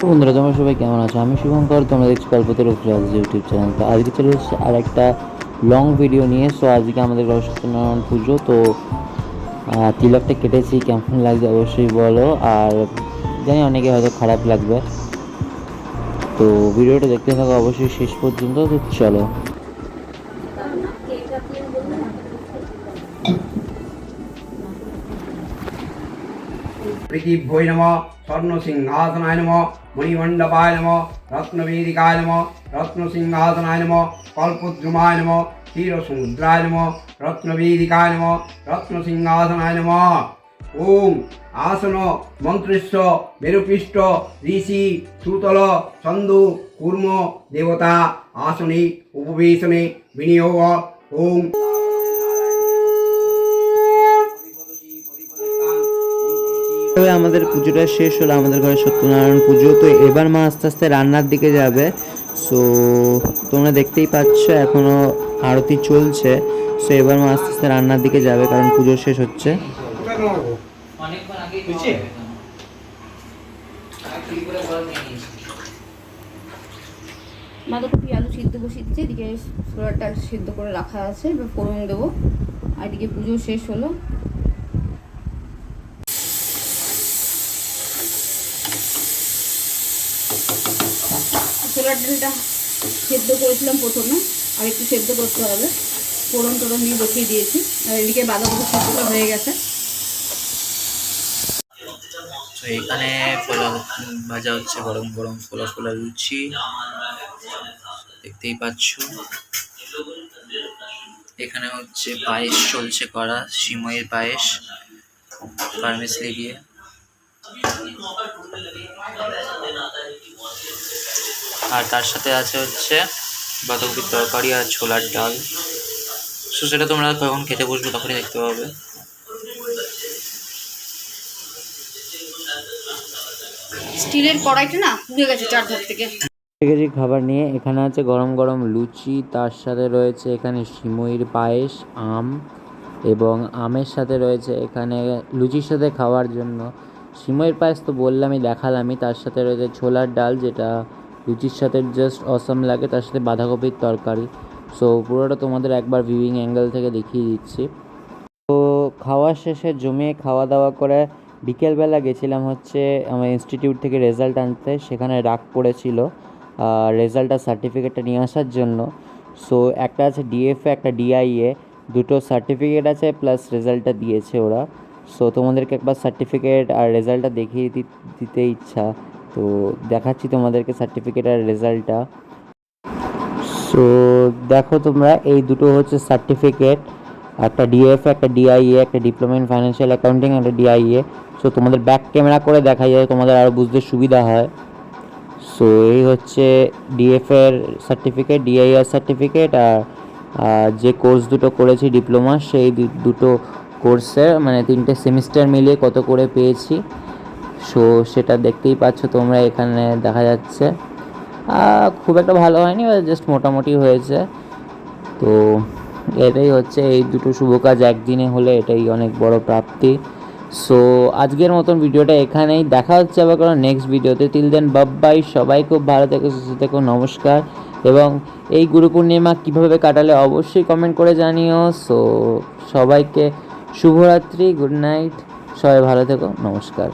বন্ধুরা, তোমরা সবাই কেমন আছো? আমি শুভঙ্কর, তোমরা দেখছো কল্পতরু ব্লগস ইউটিউব চ্যানেল। তো আজকে চলে এসেছি আর একটা লং ভিডিও নিয়ে। সো আজকে আমাদের ঘরে সত্যনারায়ণ পুজো। তো তিলকটা কেটেছি, কেমন লাগছে অবশ্যই বলো। আর জানি অনেকে হয়তো খারাপ লাগবে, তো ভিডিওটা দেখতে থাকো অবশ্যই শেষ পর্যন্ত। তো চলো। ऋतिभ्योय नमः स्वर्णसिंहासनाय नमः मणिमण्डपाय नमः रत्नवेदिकाय नमः रत्नसिंहासनाय नमः कल्पद्रुमाय नमः क्षीरसमुद्राय नमः रत्नवेदिकाय नमः रत्नसिंहासनाय नमः। ओम आसन मंत्रेश्व मेरुपृष्ठ ऋषि सुतल चंदु कूर्म देवता आसने उपवेशने विनियोग। ओम আমাদের পুজোটা শেষ হলো, আমাদের ঘরে সত্যনারায়ণ পুজো। তো এবার মা আস্তে আস্তে রান্নার দিকে যাবে। সো তোমরা দেখতেই পাচ্ছ এখনও আরতি চলছে। সো এবার মা আস্তে আস্তে রান্নার দিকে যাবে, কারণ পুজো শেষ হচ্ছে। বাঁধাকপি আলু সিদ্ধ বসিয়ে দিচ্ছে, এদিকে ছোলার ডাল সিদ্ধ করে রাখা আছে, এবার ফোড়ন দেবো। আর এদিকে পুজো শেষ হলো। ছোলার ডালটা সেদ্ধ করেছিলাম প্রথমে, আর একটু সেদ্ধ করতে হবে। ফোড়ন টোড়ন দিয়ে বসিয়ে দিয়েছি, আর এদিকে বাঁধাকপি সিদ্ধটা হয়ে গেছে। তো এখানে ভাজা হচ্ছে গরম গরম ফোলা ফোলা লুচি, দেখতেই পাচ্ছ। এখানে হচ্ছে পায়েস চলছে করা, সিমইয়ের পায়েস ফার্মেসি দিয়ে। আর তার সাথে আছে হচ্ছে বাঁধাকপির তরকারি আর ছোলার ডাল। সো সেটা তোমরা যখন খেতে বসবে তখনই দেখতে পাবে। স্টিলের কড়াইটা না পুড়ে গেছে চারধার থেকে। কেজি খাবার নিয়ে এখানে আছে গরম গরম লুচি, তার সাথে রয়েছে এখানে সিমইয়ের পায়েস, আম, এবং আমের সাথে রয়েছে এখানে লুচির সাথে খাওয়ার জন্য সিমইয়ের পায়েস তো বললামই, দেখালামই। তার সাথে রয়েছে ছোলার ডাল, যেটা লুচির সাথে জাস্ট অসম লাগে, তার সাথে বাঁধাকপির তরকারি। সো পুরোটা তোমাদের একবার ভিউইং অ্যাঙ্গেল থেকে দেখিয়ে দিচ্ছি। তো খাওয়া শেষে জমিয়ে খাওয়া দাওয়া করে বিকেলবেলা গেছিলাম হচ্ছে আমার ইনস্টিটিউট থেকে রেজাল্ট আনতে। সেখানে রাগ পড়েছিল রেজাল্টটা সার্টিফিকেটটা নিয়ে আসার জন্য। সো একটা আছে ডিএফএ, একটা ডিআইএ, দুটো সার্টিফিকেট আছে প্লাস রেজাল্টটা দিয়েছে ওরা। সো তোমাদেরকে একবার সার্টিফিকেট আর রেজাল্টটা দেখিয়ে দিতে ইচ্ছা, তো দেখাচ্ছি তোমাদেরকে সার্টিফিকেট আর রেজাল্টটা। সো দেখো তোমরা, এই দুটো হচ্ছে সার্টিফিকেট, একটা ডিএফএ, একটা ডিআইএ, একটা ডিপ্লোমা ইন ফাইন্যান্সিয়াল অ্যাকাউন্টিং, একটা ডিআইএ। সো তোমাদের ব্যাক ক্যামেরা করে দেখা যায়, তোমাদের আরও বুঝতে সুবিধা হয়। সো এই হচ্ছে ডিএফএর সার্টিফিকেট, ডিআইআর সার্টিফিকেট, আর যে কোর্স দুটো করেছি ডিপ্লোমা, সেই দুটো কোর্সের মানে 3টে সেমিস্টার মিলিয়ে কত করে পেয়েছি। সো সেটা দেখতেই পাচ্ছ তোমরা, এখানে দেখা যাচ্ছে। খুব একটা ভালো হয়নি, জাস্ট মোটামুটি হয়েছে। তো এটাই হচ্ছে, এই দুটো শুভ কাজ একদিনে হলে এটাই অনেক বড় প্রাপ্তি। সো আজকের মতন ভিডিওটা এখানেই, দেখা হচ্ছে আবার কোনো নেক্সট ভিডিওতে। Till then bye. সবাই খুব ভালো থেকো, সুস্থ থেকো, নমস্কার। এবং এই গুরু পূর্ণিমা কীভাবে কাটালে অবশ্যই কমেন্ট করে জানিও। সো সবাইকে শুভরাত্রি, গুড নাইট, সবাই ভালো থেকো, নমস্কার।